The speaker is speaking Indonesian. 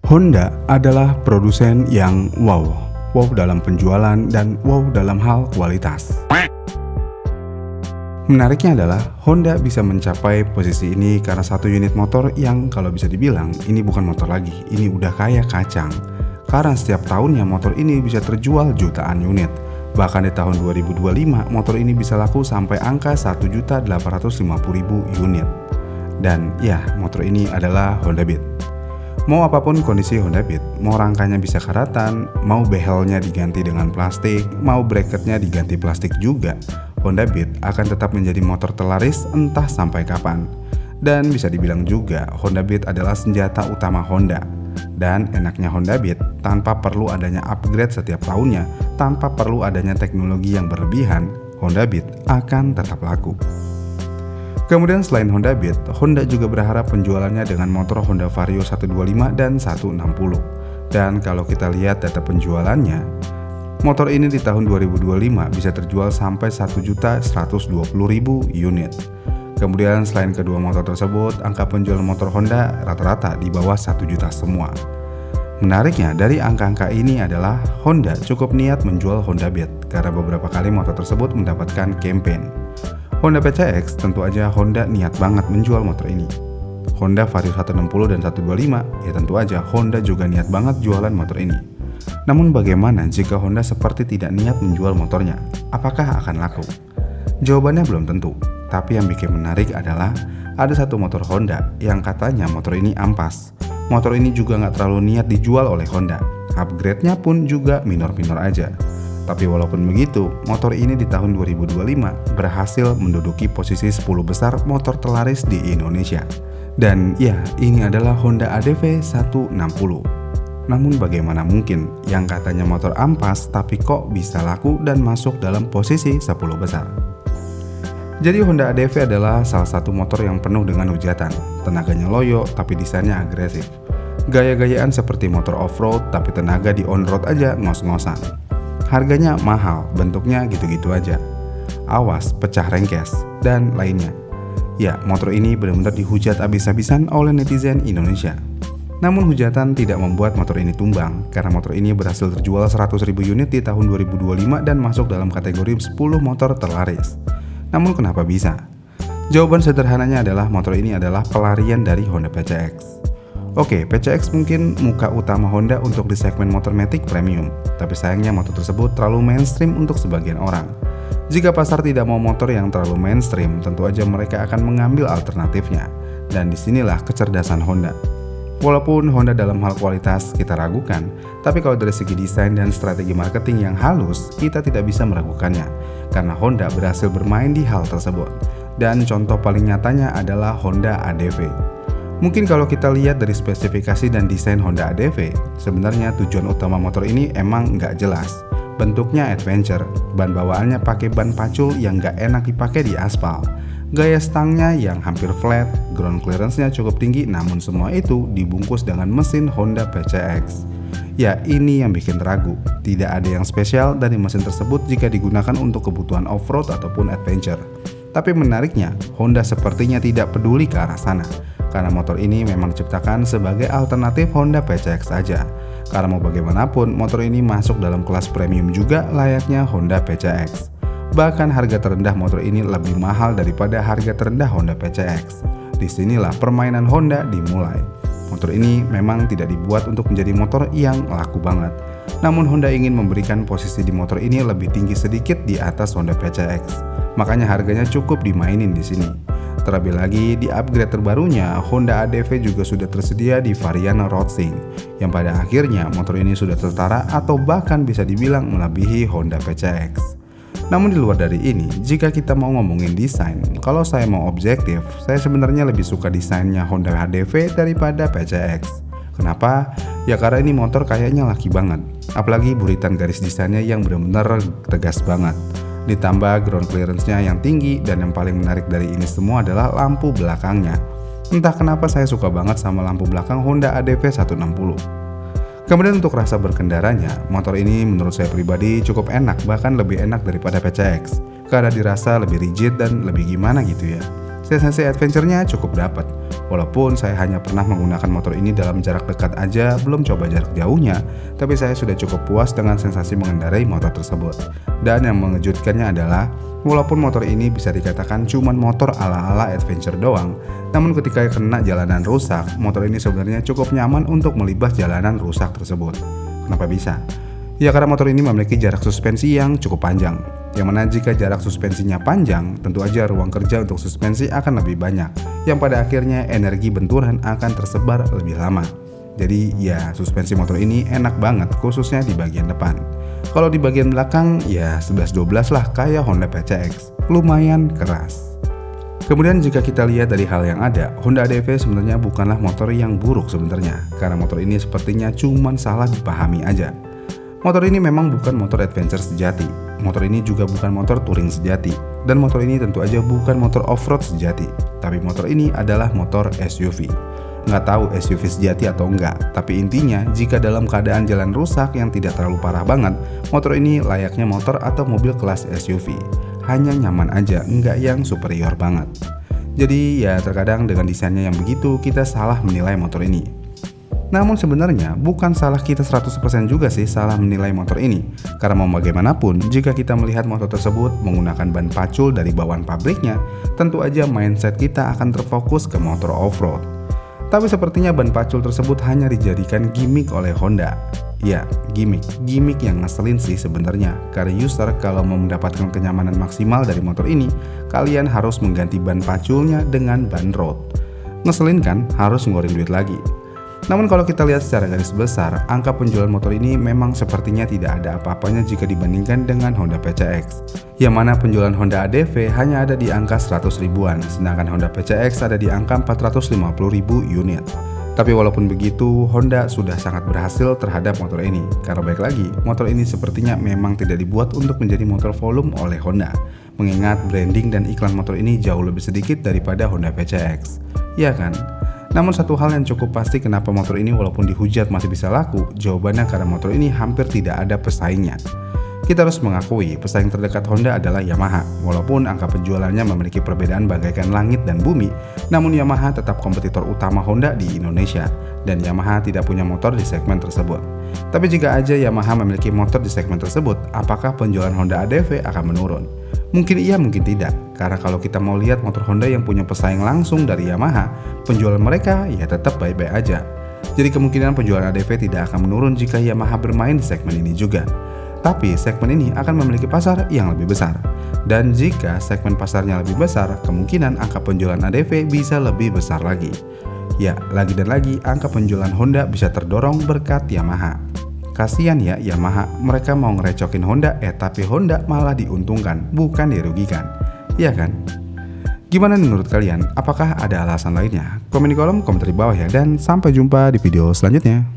Honda adalah produsen yang wow dalam penjualan dan wow dalam hal kualitas. Menariknya adalah Honda bisa mencapai posisi ini karena satu unit motor yang kalau bisa dibilang ini bukan motor lagi, ini udah kayak kacang. Karena setiap tahunnya motor ini bisa terjual jutaan unit. Bahkan di tahun 2025 motor ini bisa laku sampai angka 1.850.000 unit. Dan ya, motor ini adalah Honda Beat. Mau apapun kondisi Honda Beat, mau rangkanya bisa karatan, mau behelnya diganti dengan plastik, mau bracketnya diganti plastik juga, Honda Beat akan tetap menjadi motor terlaris entah sampai kapan. Dan bisa dibilang juga Honda Beat adalah senjata utama Honda. Dan enaknya Honda Beat, tanpa perlu adanya upgrade setiap tahunnya, tanpa perlu adanya teknologi yang berlebihan, Honda Beat akan tetap laku. Kemudian selain Honda Beat, Honda juga berharap penjualannya dengan motor Honda Vario 125 dan 160. Dan kalau kita lihat data penjualannya, motor ini di tahun 2025 bisa terjual sampai 1.120.000 unit. Kemudian selain kedua motor tersebut, angka penjualan motor Honda rata-rata di bawah 1 juta semua. Menariknya dari angka-angka ini adalah Honda cukup niat menjual Honda Beat karena beberapa kali motor tersebut mendapatkan campaign. Honda PCX tentu aja Honda niat banget menjual motor ini. Honda Vario 160 dan 125 ya tentu aja Honda juga niat banget jualan motor ini. Namun bagaimana jika Honda seperti tidak niat menjual motornya? Apakah akan laku? Jawabannya belum tentu. Tapi yang bikin menarik adalah ada satu motor Honda yang katanya motor ini ampas. Motor ini juga nggak terlalu niat dijual oleh Honda. Upgrade-nya pun juga minor-minor aja. Tapi walaupun begitu, motor ini di tahun 2025 berhasil menduduki posisi 10 besar motor terlaris di Indonesia. Dan ya, ini adalah Honda ADV 160. Namun bagaimana mungkin yang katanya motor ampas tapi kok bisa laku dan masuk dalam posisi 10 besar? Jadi Honda ADV adalah salah satu motor yang penuh dengan hujatan. Tenaganya loyo tapi desainnya agresif. Gaya-gayaan seperti motor off-road tapi tenaga di on-road aja ngos-ngosan. Harganya mahal, bentuknya gitu-gitu aja. Awas, pecah rengkes, dan lainnya. Ya, motor ini benar-benar dihujat abis-abisan oleh netizen Indonesia. Namun hujatan tidak membuat motor ini tumbang, karena motor ini berhasil terjual 100.000 unit di tahun 2025 dan masuk dalam kategori 10 motor terlaris. Namun kenapa bisa? Jawaban sederhananya adalah motor ini adalah pelarian dari Honda PCX. Oke, PCX mungkin muka utama Honda untuk di segmen motor matic premium, tapi sayangnya motor tersebut terlalu mainstream untuk sebagian orang. Jika pasar tidak mau motor yang terlalu mainstream, tentu aja mereka akan mengambil alternatifnya. Dan disinilah kecerdasan Honda. Walaupun Honda dalam hal kualitas kita ragukan, tapi kalau dari segi desain dan strategi marketing yang halus, kita tidak bisa meragukannya. Karena Honda berhasil bermain di hal tersebut. Dan contoh paling nyatanya adalah Honda ADV. Mungkin kalau kita lihat dari spesifikasi dan desain Honda ADV, sebenarnya tujuan utama motor ini emang nggak jelas. Bentuknya adventure, ban bawaannya pakai ban pacul yang nggak enak dipakai di aspal. Gaya stangnya yang hampir flat, ground clearance-nya cukup tinggi, namun semua itu dibungkus dengan mesin Honda PCX. Ya, ini yang bikin ragu. Tidak ada yang spesial dari mesin tersebut jika digunakan untuk kebutuhan off-road ataupun adventure. Tapi menariknya, Honda sepertinya tidak peduli ke arah sana. Karena motor ini memang diciptakan sebagai alternatif Honda PCX saja. Karena mau bagaimanapun, motor ini masuk dalam kelas premium juga layaknya Honda PCX. Bahkan harga terendah motor ini lebih mahal daripada harga terendah Honda PCX. Disinilah permainan Honda dimulai. Motor ini memang tidak dibuat untuk menjadi motor yang laku banget. Namun Honda ingin memberikan posisi di motor ini lebih tinggi sedikit di atas Honda PCX. Makanya harganya cukup dimainin di sini. Terlebih lagi di upgrade terbarunya, Honda ADV juga sudah tersedia di varian Roadsing, yang pada akhirnya motor ini sudah setara atau bahkan bisa dibilang melebihi Honda PCX. Namun di luar dari ini, jika kita mau ngomongin desain, kalau saya mau objektif, saya sebenarnya lebih suka desainnya Honda ADV daripada PCX. Kenapa? Ya karena ini motor kayaknya laki banget, apalagi buritan garis desainnya yang benar-benar tegas banget. Ditambah ground clearance-nya yang tinggi, dan yang paling menarik dari ini semua adalah lampu belakangnya. Entah kenapa saya suka banget sama lampu belakang Honda ADV 160. Kemudian untuk rasa berkendaranya, motor ini menurut saya pribadi cukup enak, bahkan lebih enak daripada PCX. Karena dirasa lebih rigid dan lebih gimana gitu ya. Sensasi adventure-nya cukup dapat. Walaupun saya hanya pernah menggunakan motor ini dalam jarak dekat aja, belum coba jarak jauhnya, tapi saya sudah cukup puas dengan sensasi mengendarai motor tersebut. Dan yang mengejutkannya adalah, walaupun motor ini bisa dikatakan cuma motor ala-ala adventure doang, namun ketika kena jalanan rusak, motor ini sebenarnya cukup nyaman untuk melibas jalanan rusak tersebut. Kenapa bisa? Ya karena motor ini memiliki jarak suspensi yang cukup panjang. Yang mana jika jarak suspensinya panjang, tentu aja ruang kerja untuk suspensi akan lebih banyak, yang pada akhirnya energi benturan akan tersebar lebih lama. Jadi ya suspensi motor ini enak banget, khususnya di bagian depan. Kalau di bagian belakang ya 11-12 lah, kayak Honda PCX, lumayan keras. Kemudian jika kita lihat dari hal yang ada, Honda ADV sebenarnya bukanlah motor yang buruk sebenarnya, karena motor ini sepertinya cuman salah dipahami aja. Motor ini memang bukan motor adventure sejati, motor ini juga bukan motor touring sejati, dan motor ini tentu aja bukan motor off-road sejati, tapi motor ini adalah motor SUV. Nggak tahu SUV sejati atau enggak, tapi intinya jika dalam keadaan jalan rusak yang tidak terlalu parah banget, motor ini layaknya motor atau mobil kelas SUV. Hanya nyaman aja, nggak yang superior banget. Jadi ya terkadang dengan desainnya yang begitu, kita salah menilai motor ini. Namun sebenarnya bukan salah kita 100% juga sih salah menilai motor ini. Karena mau bagaimanapun, jika kita melihat motor tersebut menggunakan ban pacul dari bawaan pabriknya, tentu aja mindset kita akan terfokus ke motor off-road. Tapi sepertinya ban pacul tersebut hanya dijadikan gimmick oleh Honda. Ya, gimmick yang ngeselin sih sebenarnya. Karena user kalau mau mendapatkan kenyamanan maksimal dari motor ini, kalian harus mengganti ban paculnya dengan ban road. Ngeselin kan? Harus ngeluarin duit lagi. Namun kalau kita lihat secara garis besar, angka penjualan motor ini memang sepertinya tidak ada apa-apanya jika dibandingkan dengan Honda PCX. Yang mana penjualan Honda ADV hanya ada di angka 100 ribuan, sedangkan Honda PCX ada di angka 450 ribu unit. Tapi walaupun begitu, Honda sudah sangat berhasil terhadap motor ini. Karena baik lagi, motor ini sepertinya memang tidak dibuat untuk menjadi motor volume oleh Honda. Mengingat branding dan iklan motor ini jauh lebih sedikit daripada Honda PCX. Iya kan? Namun satu hal yang cukup pasti kenapa motor ini walaupun dihujat masih bisa laku, jawabannya karena motor ini hampir tidak ada pesaingnya. Kita harus mengakui pesaing terdekat Honda adalah Yamaha. Walaupun angka penjualannya memiliki perbedaan bagaikan langit dan bumi, namun Yamaha tetap kompetitor utama Honda di Indonesia, dan Yamaha tidak punya motor di segmen tersebut. Tapi jika aja Yamaha memiliki motor di segmen tersebut, apakah penjualan Honda ADV akan menurun? Mungkin iya, mungkin tidak. Karena kalau kita mau lihat motor Honda yang punya pesaing langsung dari Yamaha, penjualan mereka ya tetap baik-baik aja. Jadi kemungkinan penjualan ADV tidak akan menurun jika Yamaha bermain di segmen ini juga. Tapi segmen ini akan memiliki pasar yang lebih besar. Dan jika segmen pasarnya lebih besar, kemungkinan angka penjualan ADV bisa lebih besar lagi. Ya, lagi dan lagi angka penjualan Honda bisa terdorong berkat Yamaha. Kasian ya Yamaha, mereka mau ngerecokin Honda, tapi Honda malah diuntungkan, bukan dirugikan. Iya kan? Gimana menurut kalian? Apakah ada alasan lainnya? Komen di kolom komentar di bawah ya, dan sampai jumpa di video selanjutnya.